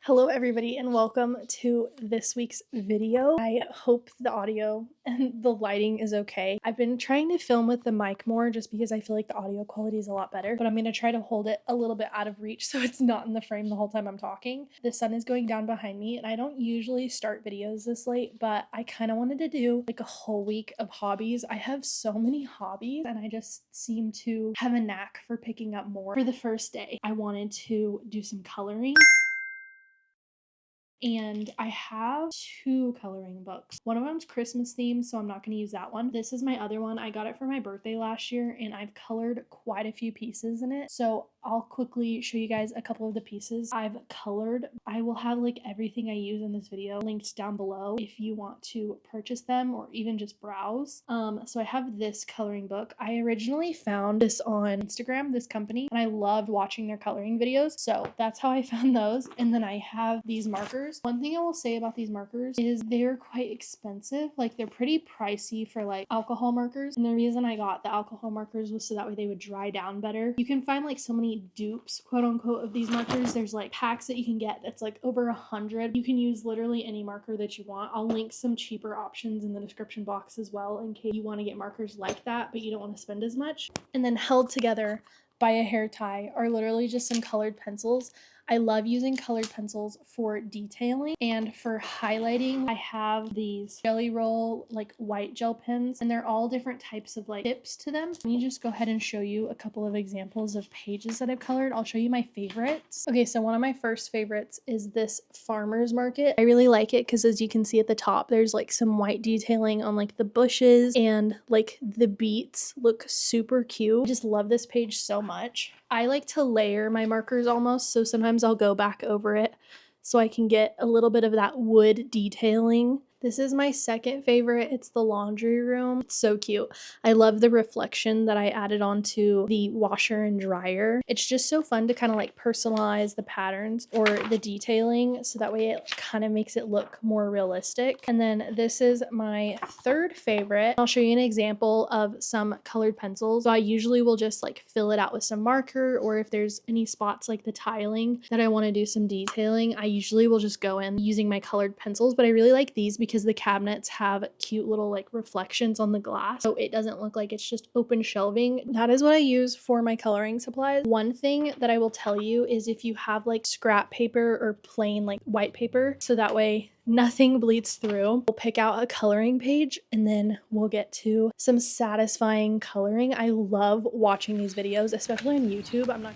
Hello everybody and welcome to this week's video. I hope the audio and the lighting is okay. I've been trying to film with the mic more just because I feel like the audio quality is a lot better, but I'm going to try to hold it a little bit out of reach so it's not in the frame the whole time I'm talking. The sun is going down behind me and I don't usually start videos this late, but I kind of wanted to do like a whole week of hobbies. I have so many hobbies and I just seem to have a knack for picking up more. For the first day, I wanted to do some coloring. And I have two coloring books. One of them's Christmas themed, so I'm not going to use that one. This is my other one. I got it for my birthday last year and I've colored quite a few pieces in it. So I'll quickly show you guys a couple of the pieces I've colored. I will have like everything I use in this video linked down below if you want to purchase them or even just browse. So I have this coloring book. I originally found this on Instagram, this company, and I loved watching their coloring videos. So that's how I found those. And then I have these markers. One thing I will say about these markers is they're quite expensive. Like they're pretty pricey for like alcohol markers. And the reason I got the alcohol markers was so that way they would dry down better. You can find like so many dupes, quote unquote, of these markers. There's like packs that you can get that's like over 100. You can use literally any marker that you want. I'll link some cheaper options in the description box as well in case you want to get markers like that, but you don't want to spend as much. And then held together by a hair tie are literally just some colored pencils. I love using colored pencils for detailing and for highlighting. I have these Jelly Roll like white gel pens and they're all different types of like tips to them. Let me just go ahead and show you a couple of examples of pages that I've colored. I'll show you my favorites. Okay, so one of my first favorites is this farmer's market. I really like it because as you can see at the top, there's like some white detailing on like the bushes and like the beets look super cute. I just love this page so much. I like to layer my markers almost, so sometimes I'll go back over it so I can get a little bit of that wood detailing. This is my second favorite. It's the laundry room. It's so cute. I love the reflection that I added onto the washer and dryer. It's just so fun to kind of like personalize the patterns or the detailing so that way it kind of makes it look more realistic. And then this is my third favorite. I'll show you an example of some colored pencils. So I usually will just like fill it out with some marker, or if there's any spots like the tiling that I want to do some detailing, I usually will just go in using my colored pencils. But I really like these because the cabinets have cute little like reflections on the glass, so it doesn't look like it's just open shelving. That is what I use for my coloring supplies. One thing that I will tell you is if you have like scrap paper or plain like white paper, so that way nothing bleeds through, we'll pick out a coloring page and then we'll get to some satisfying coloring. I love watching these videos, especially on YouTube. I'm not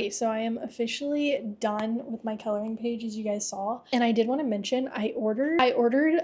Okay, so I am officially done with my coloring page, as you guys saw. And I did want to mention I ordered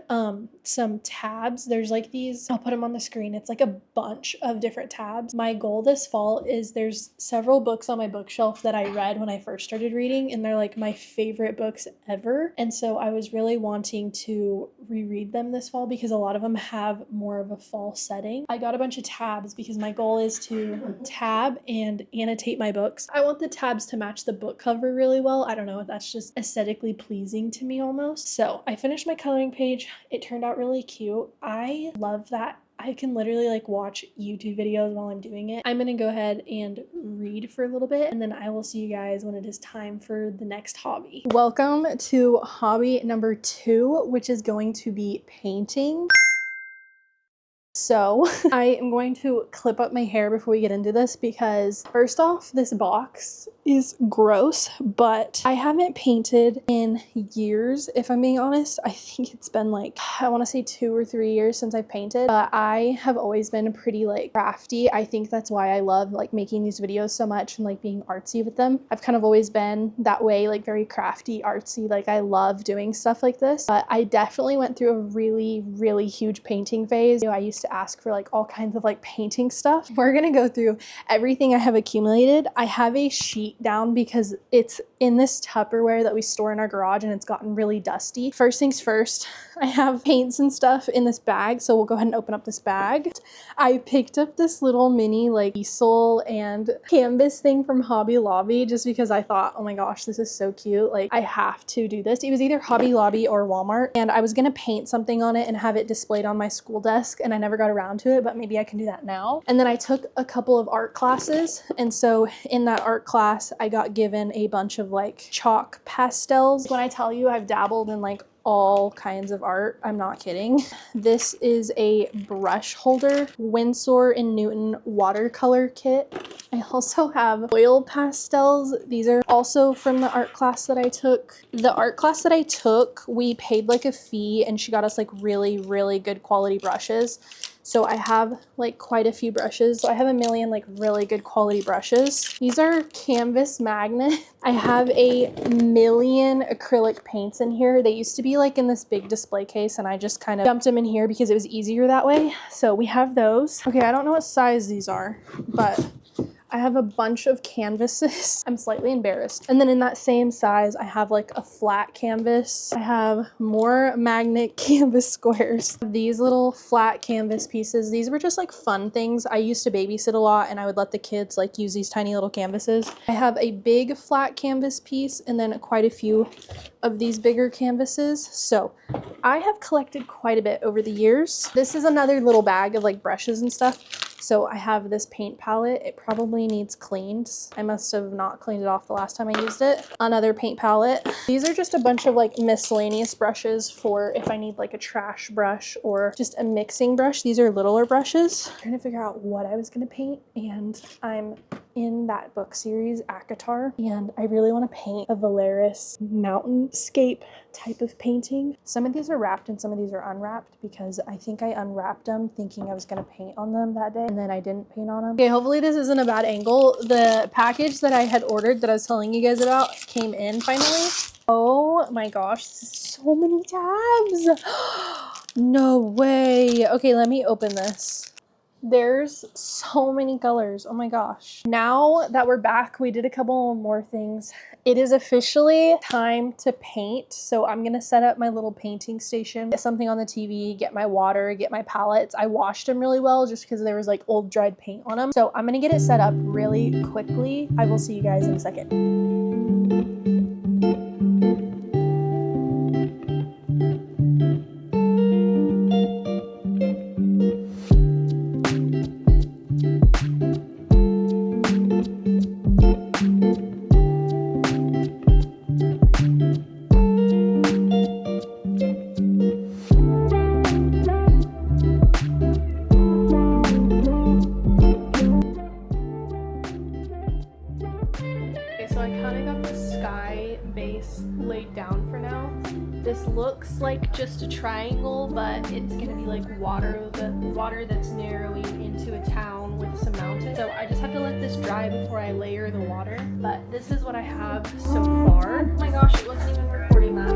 some tabs. There's like these, I'll put them on the screen. It's like a bunch of different tabs. My goal this fall is there's several books on my bookshelf that I read when I first started reading, and they're like my favorite books ever. And so I was really wanting to reread them this fall because a lot of them have more of a fall setting. I got a bunch of tabs because my goal is to tab and annotate my books. I want the tabs to match the book cover really well. I don't know, that's just aesthetically pleasing to me almost. So I finished my coloring page. It turned out really cute. I love that I can literally like watch YouTube videos while I'm doing it. I'm gonna go ahead and read for a little bit, and then I will see you guys when it is time for the next hobby. Welcome to hobby number 2, which is going to be painting. So I am going to clip up my hair before we get into this because first off, this box is gross, but I haven't painted in years. If I'm being honest, I think it's been like, I want to say 2 or 3 years since I've painted, but I have always been pretty like crafty. I think that's why I love like making these videos so much and like being artsy with them. I've kind of always been that way, like very crafty, artsy. Like I love doing stuff like this, but I definitely went through a really huge painting phase. I used to ask for like all kinds of like painting stuff. We're gonna go through everything I have accumulated. I have a sheet down because it's in this Tupperware that we store in our garage and it's gotten really dusty. First things first, I have paints and stuff in this bag, so we'll go ahead and open up this bag. I picked up this little mini like easel and canvas thing from Hobby Lobby just because I thought, oh my gosh, this is so cute. Like I have to do this. It was either Hobby Lobby or Walmart, and I was gonna paint something on it and have it displayed on my school desk, and I never got around to it, but maybe I can do that now. And then I took a couple of art classes, and so in that art class I got given a bunch of like chalk pastels. When I tell you I've dabbled in like all kinds of art, I'm not kidding. This is a brush holder, Winsor & Newton watercolor kit. I also have oil pastels. These are also from the art class that I took. The art class that I took, we paid like a fee and she got us like really good quality brushes. So I have like quite a few brushes. So I have a million like really good quality brushes. These are canvas magnets. I have a million acrylic paints in here. They used to be like in this big display case and I just kind of dumped them in here because it was easier that way. So we have those. Okay, I don't know what size these are, but I have a bunch of canvases. I'm slightly embarrassed. And then in that same size, I have like a flat canvas. I have more magnet canvas squares. These little flat canvas pieces, these were just like fun things. I used to babysit a lot and I would let the kids like use these tiny little canvases. I have a big flat canvas piece and then quite a few of these bigger canvases. So I have collected quite a bit over the years. This is another little bag of like brushes and stuff. So I have this paint palette. It probably needs cleaned. I must have not cleaned it off the last time I used it. Another paint palette. These are just a bunch of like miscellaneous brushes for if I need like a trash brush or just a mixing brush. These are littler brushes. I'm trying to figure out what I was gonna paint, and I'm in that book series, ACOTAR, and I really want to paint a Valeris mountainscape type of painting. Some of these are wrapped and some of these are unwrapped because I think I unwrapped them thinking I was going to paint on them that day and then I didn't paint on them. Okay, hopefully this isn't a bad angle. The package that I had ordered that I was telling you guys about came in finally. Oh my gosh, this is so many tabs. No way. Okay, let me open this. There's so many colors. Oh my gosh. Now that we're back, we did a couple more things. It is officially time to paint. So I'm gonna set up my little painting station, get something on the TV, get my water, get my palettes. I washed them really well just because there was like old dried paint on them. So I'm gonna get it set up really quickly. I will see you guys in a second. like just a triangle, but it's gonna be like water, the water that's narrowing into a town with some mountains. So I just have to let this dry before I layer the water. But this is what I have so far. Oh my gosh, it wasn't even recording that.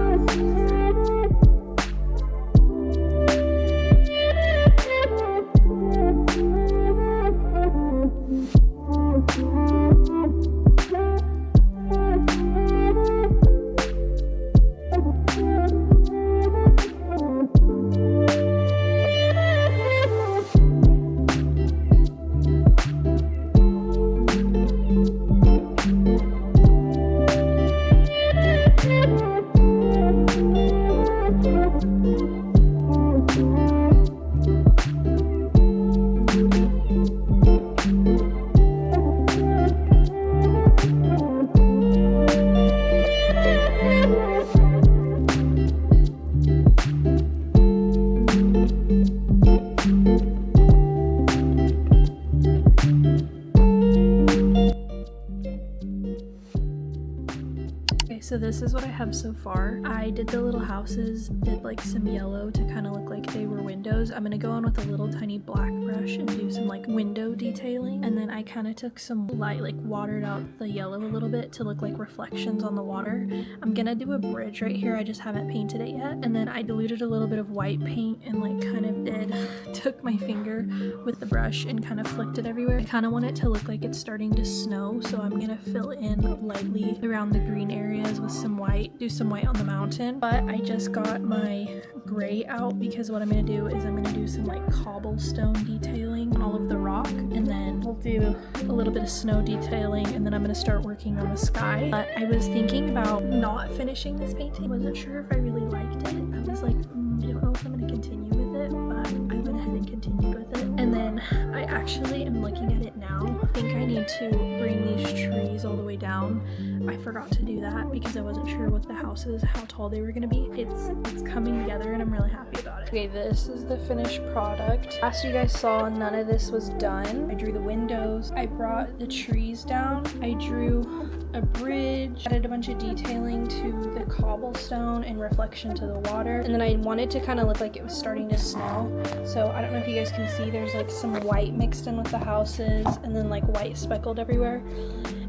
So this is what I have so far. I did the little houses, did like some yellow to kind of look like they were windows. I'm gonna go on with a little tiny black brush and do some like window detailing. And then I kind of took some light, like watered out the yellow a little bit to look like reflections on the water. I'm gonna do a bridge right here. I just haven't painted it yet. And then I diluted a little bit of white paint and like kind of took my finger with the brush and kind of flicked it everywhere. I kind of want it to look like it's starting to snow. So I'm gonna fill in lightly around the green areas with some white, do some white on the mountain. But I just got my gray out because what I'm gonna do is I'm gonna do some like cobblestone detailing on all of the rock, and then we'll do a little bit of snow detailing, and then I'm gonna start working on the sky. But I was thinking about not finishing this painting. I wasn't sure if I really liked it. I was like, I don't know if I'm gonna continue with it, but I went ahead and continued with it. And then I actually am looking at it now. I think I need to bring these trees all the way down. I forgot to do that because I wasn't sure what the houses, how tall they were gonna be. It's coming together and I'm really happy about it. Okay, this is the finished product. As you guys saw, none of this was done. I drew the windows. I brought the trees down. I drew a bridge, added a bunch of detailing to the cobblestone and reflection to the water. And then I wanted to kind of look like it was starting to snow. So I don't know if you guys can see, there's like some white mixed in with the houses and then like white speckled everywhere.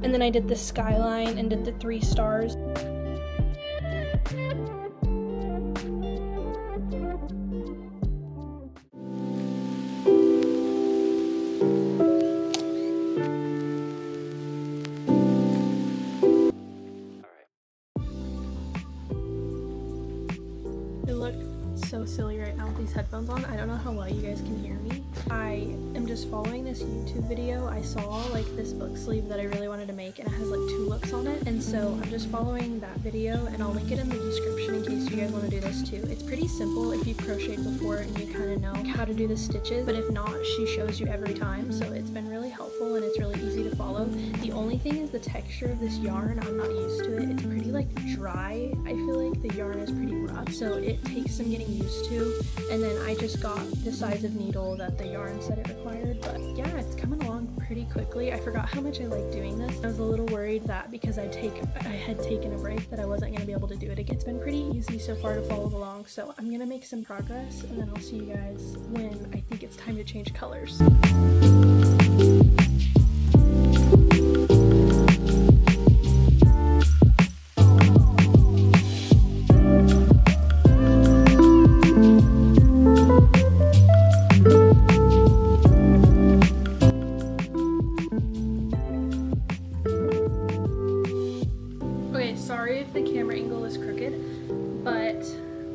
And then I did the skyline and did the 3 stars. It looked so silly right now with these headphones on. I don't know how well you guys can hear me. I am just following this YouTube video. I saw like this book sleeve that I really wanted to make, and it has like tulips on it, and so I'm just following that video, and I'll link it in the description in case you guys want to do this too. It's pretty simple if you've crocheted before and you kind of know how to do the stitches, but if not, she shows you every time, so it's been really helpful and it's really easy to follow. The only thing is the texture of this yarn. I'm not used to it. It's pretty like dry. I feel like the yarn is pretty rough, so it takes some getting used to. And then I just got the size of needle that the yarn said it required. But yeah, it's coming along pretty quickly. I forgot how much I like doing this. I was a little worried that because I had taken a break that I wasn't going to be able to do it again. It's been pretty easy so far to follow along, so I'm going to make some progress, and then I'll see you guys when I think it's time to change colors. Sorry if the camera angle is crooked, but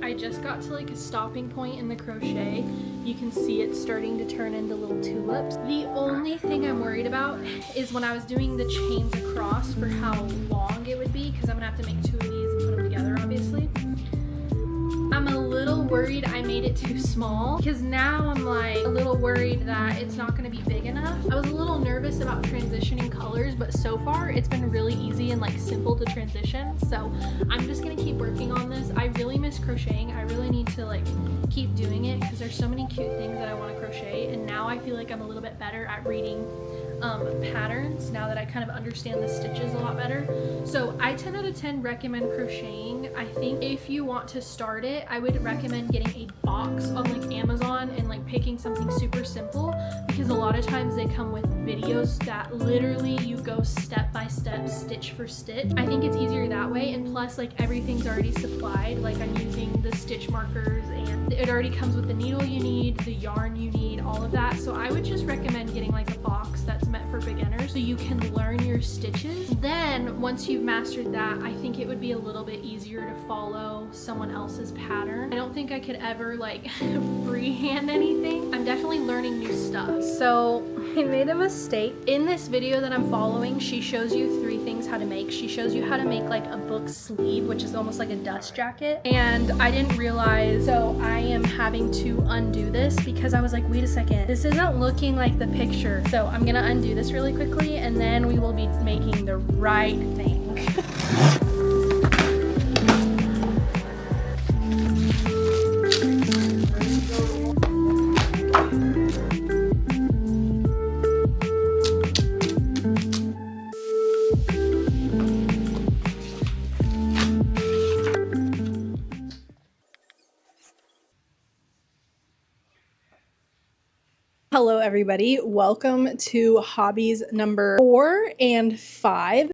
I just got to like a stopping point in the crochet. You can see it's starting to turn into little tulips. The only thing I'm worried about is when I was doing the chains across for how long it would be, because I'm gonna have to make 2 of these and put them together obviously. I'm a little worried I made it too small, because now I'm like a little worried that it's not going to be big enough. I was a little nervous about transitioning colors, but so far it's been really easy and like simple to transition. So I'm just going to keep working on this. I really miss crocheting. I really need to like keep doing it because there's so many cute things that I want to crochet, and now I feel like I'm a little bit better at reading patterns now that I kind of understand the stitches a lot better. So I 10 out of 10 recommend crocheting. I think if you want to start it, I would recommend getting a box on like Amazon and like picking something super simple, because a lot of times they come with videos that literally you go step by step, stitch for stitch. I think it's easier that way, and plus like everything's already supplied. Like I'm using the stitch markers and it already comes with the needle you need, the yarn you need, all of that. So I would just recommend getting like a box that's meant for beginners so you can learn your stitches. Then once you've mastered that, I think it would be a little bit easier to follow someone else's pattern. I don't think I could ever like freehand anything. I'm definitely learning new stuff. So I made a mistake. In this video that I'm following, she shows you 3 things how to make. She shows you how to make like a book sleeve, which is almost like a dust jacket. And I didn't realize, so I am having to undo this because I was like, wait a second, this isn't looking like the picture. So I'm gonna undo this really quickly and then we will be making the right thing. Hello everybody, welcome to hobbies number 4 and 5.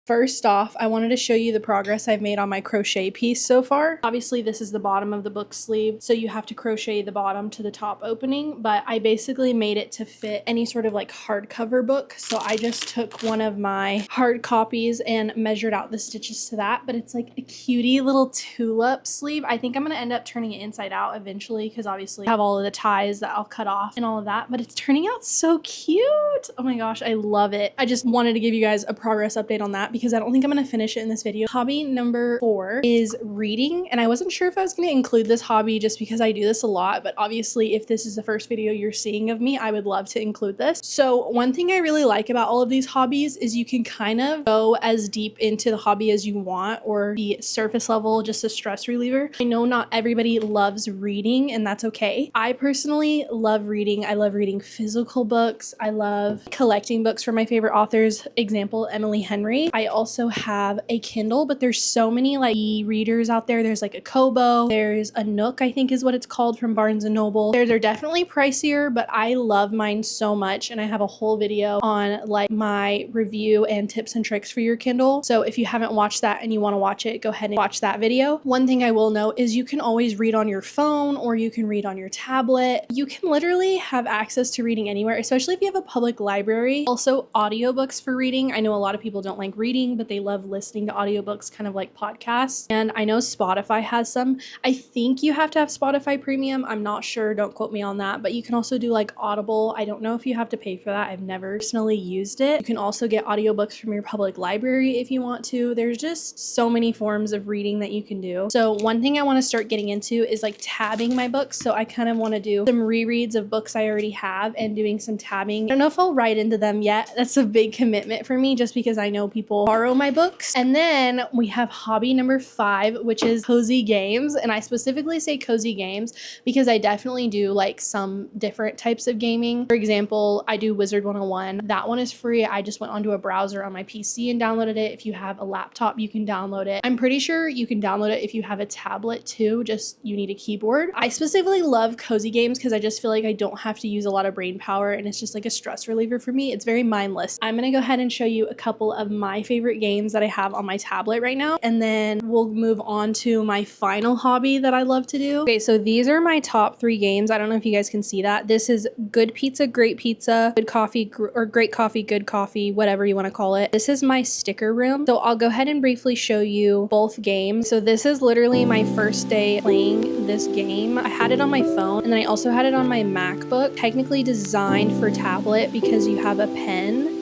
First off, I wanted to show you the progress I've made on my crochet piece so far. Obviously, this is the bottom of the book sleeve, so you have to crochet the bottom to the top opening, but I basically made it to fit any sort of like hardcover book. So I just took one of my hard copies and measured out the stitches to that, but it's like a cutie little tulip sleeve. I think I'm gonna end up turning it inside out eventually because obviously I have all of the ties that I'll cut off and all of that, but it's turning out so cute. Oh my gosh, I love it. I just wanted to give you guys a progress update on that because I don't think I'm gonna finish it in this video. Hobby number 4 is reading, and I wasn't sure if I was gonna include this hobby just because I do this a lot, but obviously if this is the first video you're seeing of me, I would love to include this. So one thing I really like about all of these hobbies is you can kind of go as deep into the hobby as you want, or be surface level, just a stress reliever. I know not everybody loves reading, and that's okay. I personally love reading. I love reading physical books. I love collecting books from my favorite authors. Example, Emily Henry. I also have a Kindle, but there's so many like e-readers out there. There's like a Kobo, there's a Nook, I think is what it's called, from Barnes and Noble. They're definitely pricier, but I love mine so much, and I have a whole video on like my review and tips and tricks for your Kindle. So if you haven't watched that and you want to watch it, go ahead and watch that video. One thing I will note is you can always read on your phone or you can read on your tablet. You can literally have access to reading anywhere, especially if you have a public library. Also, audiobooks for reading. I know a lot of people don't like reading, but they love listening to audiobooks, kind of like podcasts. And I know Spotify has some. I think you have to have Spotify Premium. I'm not sure. Don't quote me on that. But you can also do like Audible. I don't know if you have to pay for that. I've never personally used it. You can also get audiobooks from your public library if you want to. There's just so many forms of reading that you can do. So one thing I want to start getting into is like tabbing my books. So I kind of want to do some rereads of books I already have and doing some tabbing. I don't know if I'll write into them yet. That's a big commitment for me just because I know people borrow my books. And then we have hobby number 5, which is cozy games. And I specifically say cozy games because I definitely do like some different types of gaming. For example, I do Wizard 101. That one is free. I just went onto a browser on my PC and downloaded it. If you have a laptop, you can download it. I'm pretty sure you can download it if you have a tablet too, just you need a keyboard. I specifically love cozy games because I just feel like I don't have to use a lot of brain power and it's just like a stress reliever for me. It's very mindless. I'm gonna go ahead and show you a couple of my favorite games that I have on my tablet right now, and then we'll move on to my final hobby that I love to do. Okay, so these are my top 3 games. I don't know if you guys can see that. This is Good Pizza, Great Pizza, Good Coffee, or Great Coffee, Good Coffee, whatever you want to call it. This is my sticker room. So I'll go ahead and briefly show you both games. So this is literally my first day playing this game. I had it on my phone, and then I also had it on my MacBook, technically designed for tablet because you have a pen.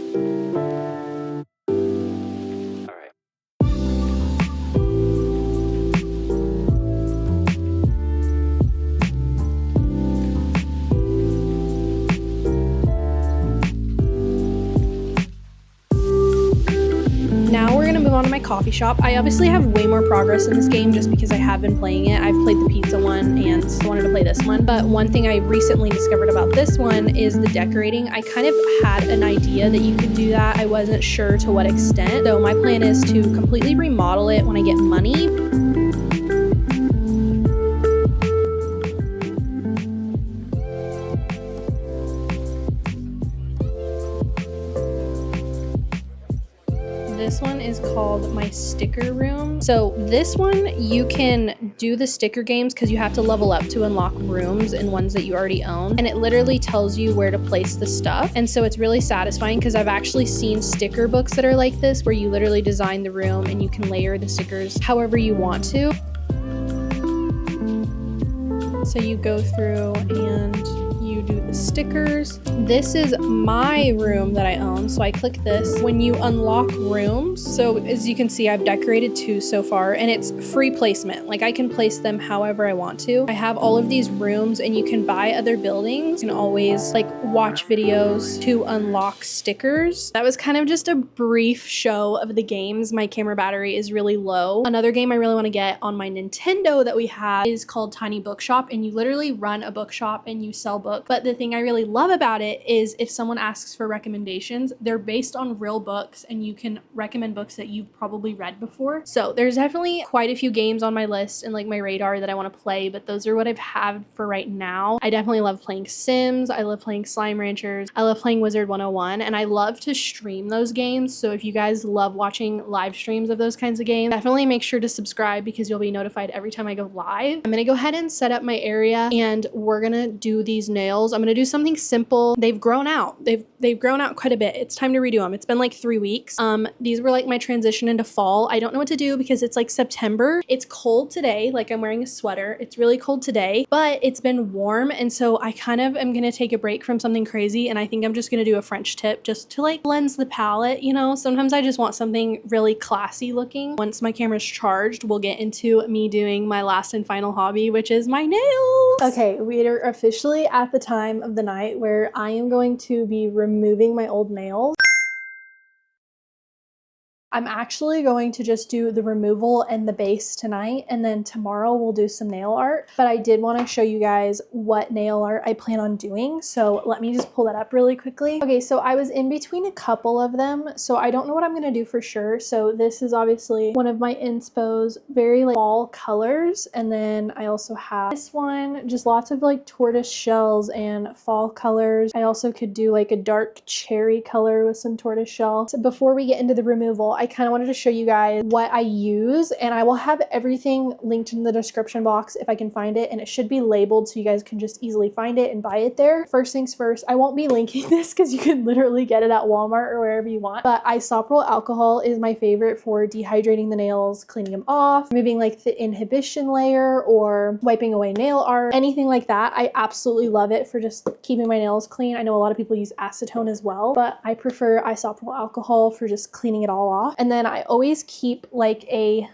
Now we're gonna move on to my my coffee shop. I obviously have way more progress in this game just because I have been playing it. I've played the pizza one and wanted to play this one. But one thing I recently discovered about this one is the decorating. I kind of had an idea that you could do that. I wasn't sure to what extent. So my plan is to completely remodel it when I get money. This one is called my sticker room. So this one, you can do the sticker games because you have to level up to unlock rooms and ones that you already own. And it literally tells you where to place the stuff. And so it's really satisfying because I've actually seen sticker books that are like this, where you literally design the room and you can layer the stickers however you want to. So you go through and you do the stickers. This is my room that I own, so I click this. When you unlock rooms, so as you can see, I've decorated 2 so far, and it's free placement. Like, I can place them however I want to. I have all of these rooms, and you can buy other buildings. You can always like watch videos to unlock stickers. That was kind of just a brief show of the games. My camera battery is really low. Another game I really want to get on my Nintendo that we have is called Tiny Bookshop, and you literally run a bookshop and you sell books. But the thing I really love about it is if someone asks for recommendations, they're based on real books and you can recommend books that you've probably read before. So there's definitely quite a few games on my list and like my radar that I want to play, but those are what I've had for right now. I definitely love playing Sims. I love playing Slime Ranchers. I love playing Wizard 101, and I love to stream those games. So if you guys love watching live streams of those kinds of games, definitely make sure to subscribe because you'll be notified every time I go live. I'm gonna go ahead and set up my area and we're gonna do these nails. I'm gonna do something simple. They've grown out. They've grown out quite a bit. It's time to redo them. It's been like 3 weeks. These were like my transition into fall. I don't know what to do because it's like September. It's cold today. Like, I'm wearing a sweater. It's really cold today, but it's been warm. And so I kind of am gonna take a break from something crazy. And I think I'm just gonna do a French tip just to like cleanse the palette. You know, sometimes I just want something really classy looking. Once my camera's charged, we'll get into me doing my last and final hobby, which is my nails. Okay, we are officially at the time of the night where I am going to be removing my old nails. I'm actually going to just do the removal and the base tonight, and then tomorrow we'll do some nail art. But I did want to show you guys what nail art I plan on doing, so let me just pull that up really quickly. Okay, so I was in between a couple of them, so I don't know what I'm going to do for sure. So this is obviously one of my inspos, very like fall colors, and then I also have this one, just lots of like tortoise shells and fall colors. I also could do like a dark cherry color with some tortoise shell. So before we get into the removal, I kind of wanted to show you guys what I use, and I will have everything linked in the description box if I can find it, and it should be labeled so you guys can just easily find it and buy it there. First things first, I won't be linking this because you can literally get it at Walmart or wherever you want, but isopropyl alcohol is my favorite for dehydrating the nails, cleaning them off, removing like the inhibition layer, or wiping away nail art, anything like that. I absolutely love it for just keeping my nails clean. I know a lot of people use acetone as well, but I prefer isopropyl alcohol for just cleaning it all off. And then I always keep like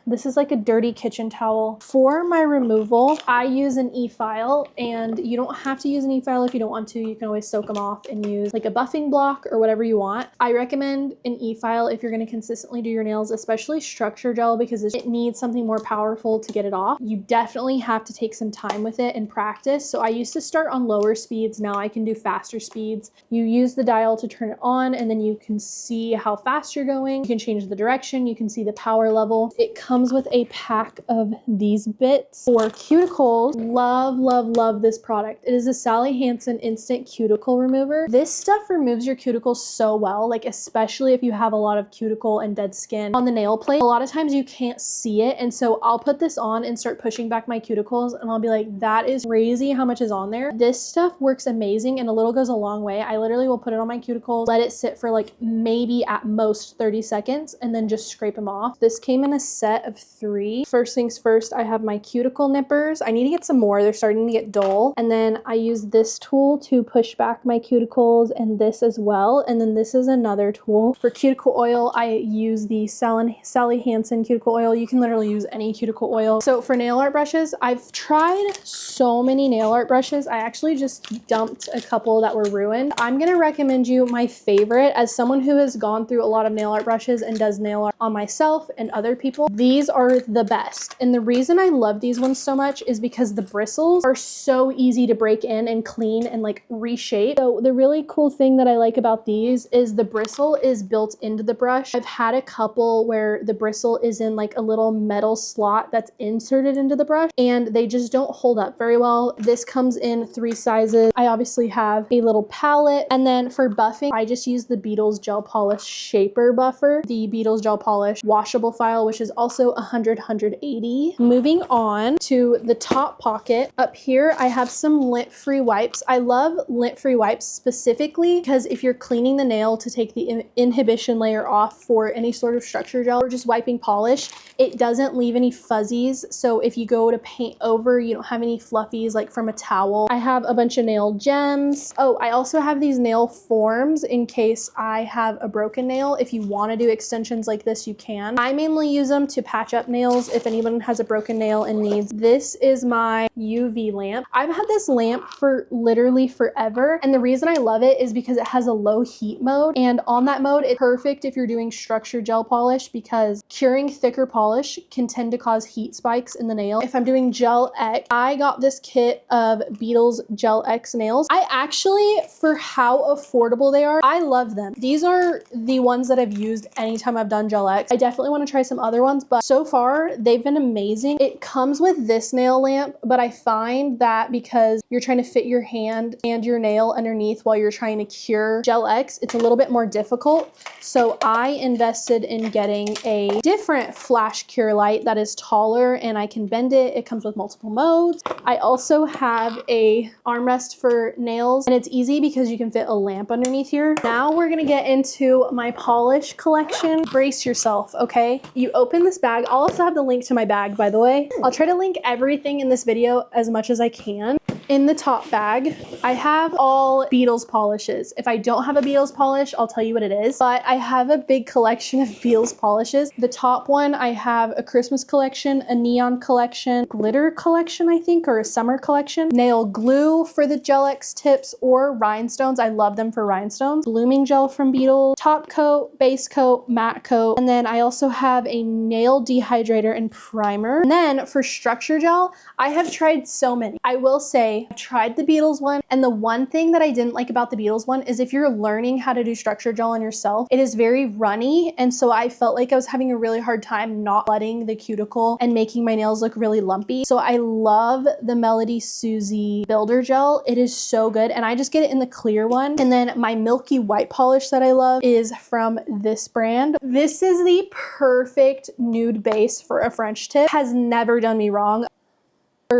this is like a dirty kitchen towel. For my removal, I use an e-file, and you don't have to use an e-file if you don't want to. You can always soak them off and use like a buffing block or whatever you want. I recommend an e-file if you're going to consistently do your nails, especially structure gel, because it needs something more powerful to get it off. You definitely have to take some time with it and practice. So I used to start on lower speeds. Now I can do faster speeds. You use the dial to turn it on, and then you can see how fast you're going. You can change the direction, you can see the power level. It comes with a pack of these bits for cuticles. Love this product. It is a Sally Hansen instant cuticle remover. This stuff removes your cuticles so well, like especially if you have a lot of cuticle and dead skin on the nail plate. A lot of times you can't see it, and so I'll put this on and start pushing back my cuticles, and I'll be like, that is crazy how much is on there. This stuff works amazing, and a little goes a long way. I literally will put it on my cuticles, let it sit for like maybe at most 30 seconds, and then just scrape them off. This came in a set of 3. First things first, I have my cuticle nippers. I need to get some more. They're starting to get dull. And then I use this tool to push back my cuticles, and this as well. And then this is another tool. For cuticle oil, I use the Sally Hansen cuticle oil. You can literally use any cuticle oil. So for nail art brushes, I've tried so many nail art brushes. I actually just dumped a couple that were ruined. I'm gonna recommend you my favorite as someone who has gone through a lot of nail art brushes and does nail art on myself and other people. These are the best. And the reason I love these ones so much is because the bristles are so easy to break in and clean and like reshape. So the really cool thing that I like about these is the bristle is built into the brush. I've had a couple where the bristle is in like a little metal slot that's inserted into the brush and they just don't hold up very well. This comes in 3 sizes. I obviously have a little palette, and then for buffing I just use the Beetles Gel Polish Shaper Buffer, the Beetles Gel Polish washable file, which is also 100/180. Moving on to the top pocket. Up here I have some lint-free wipes. I love lint-free wipes specifically because if you're cleaning the nail to take the inhibition layer off for any sort of structure gel or just wiping polish, it doesn't leave any fuzzies. So if you go to paint over, you don't have any fluffies like from a towel. I have a bunch of nail gems. Oh, I also have these nail forms in case I have a broken nail. If you want to do extensions like this, you can. I mainly use them to patch up nails if anyone has a broken nail and needs. This is my UV lamp. I've had this lamp for literally forever, and the reason I love it is because it has a low heat mode, and on that mode it's perfect if you're doing structured gel polish because curing thicker polish can tend to cause heat spikes in the nail. If I'm doing Gel X, I got this kit of Beetles Gel X nails. I actually, for how affordable they are, I love them. These are the ones that I've used anytime I've done Gel X. I definitely want to try some other ones, but so far they've been amazing. It comes with this nail lamp, but I find that because you're trying to fit your hand and your nail underneath while you're trying to cure Gel X, it's a little bit more difficult. So I invested in getting a different flash cure light that is taller and I can bend it. It comes with multiple modes. I also have a armrest for nails, and it's easy because you can fit a lamp underneath here. Now we're gonna get into my polish collection. Brace yourself, okay? You open this bag. I'll also have the link to my bag, by the way. I'll try to link everything in this video as much as I can. In the top bag, I have all Beetles polishes. If I don't have a Beetles polish, I'll tell you what it is, but I have a big collection of Beetles polishes. The top one, I have a Christmas collection, a neon collection, glitter collection, I think, or a summer collection, nail glue for the Gel X tips or rhinestones. I love them for rhinestones. Blooming gel from Beetles, top coat, base coat, matte coat, and then I also have a nail dehydrator and primer. And then for structure gel, I have tried so many. I will say I tried the Beetles one, and the one thing that I didn't like about the Beetles one is if you're learning how to do structure gel on yourself, it is very runny, and so I felt like I was having a really hard time not flooding the cuticle and making my nails look really lumpy. So I love the Melody Susie Builder Gel. It is so good, and I just get it in the clear one. And then my milky white polish that I love is from this brand. This is the perfect nude base for a French tip. Has never done me wrong.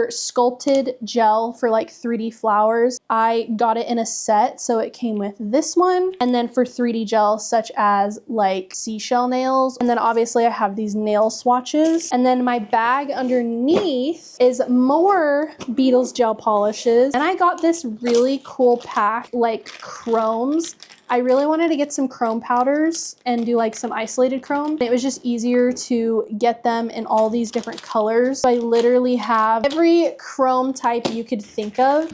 Sculpted gel for like 3D flowers, I got it in a set, so it came with this one, and then for 3D gel such as like seashell nails, and then obviously I have these nail swatches, and then my bag underneath is more Beetles gel polishes, and I got this really cool pack like chromes. I really wanted to get some chrome powders and do like some isolated chrome. It was just easier to get them in all these different colors. So I literally have every chrome type you could think of.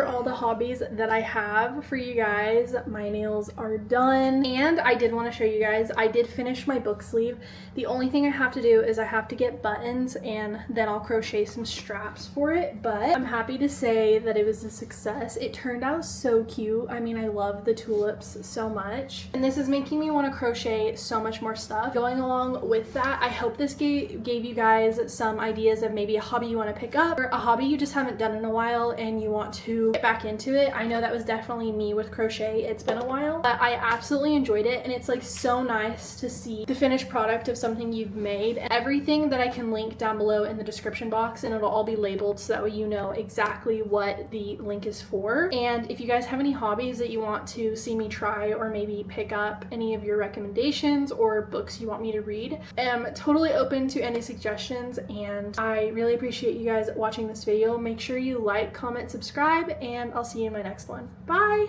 all the hobbies that I have for you guys. My nails are done, and I did want to show you guys, I did finish my book sleeve. The only thing I have to do is I have to get buttons, and then I'll crochet some straps for it, but I'm happy to say that it was a success. It turned out so cute. I mean, I love the tulips so much, and this is making me want to crochet so much more stuff. Going along with that, I hope this gave you guys some ideas of maybe a hobby you want to pick up, or a hobby you just haven't done in a while and you want to get back into it. I know that was definitely me with crochet. It's been a while, but I absolutely enjoyed it, and it's like so nice to see the finished product of something you've made. Everything that I can link down below in the description box, and it'll all be labeled so that way you know exactly what the link is for. And if you guys have any hobbies that you want to see me try, or maybe pick up any of your recommendations or books you want me to read, I'm totally open to any suggestions, and I really appreciate you guys watching this video. Make sure you like, comment, subscribe, and I'll see you in my next one. Bye!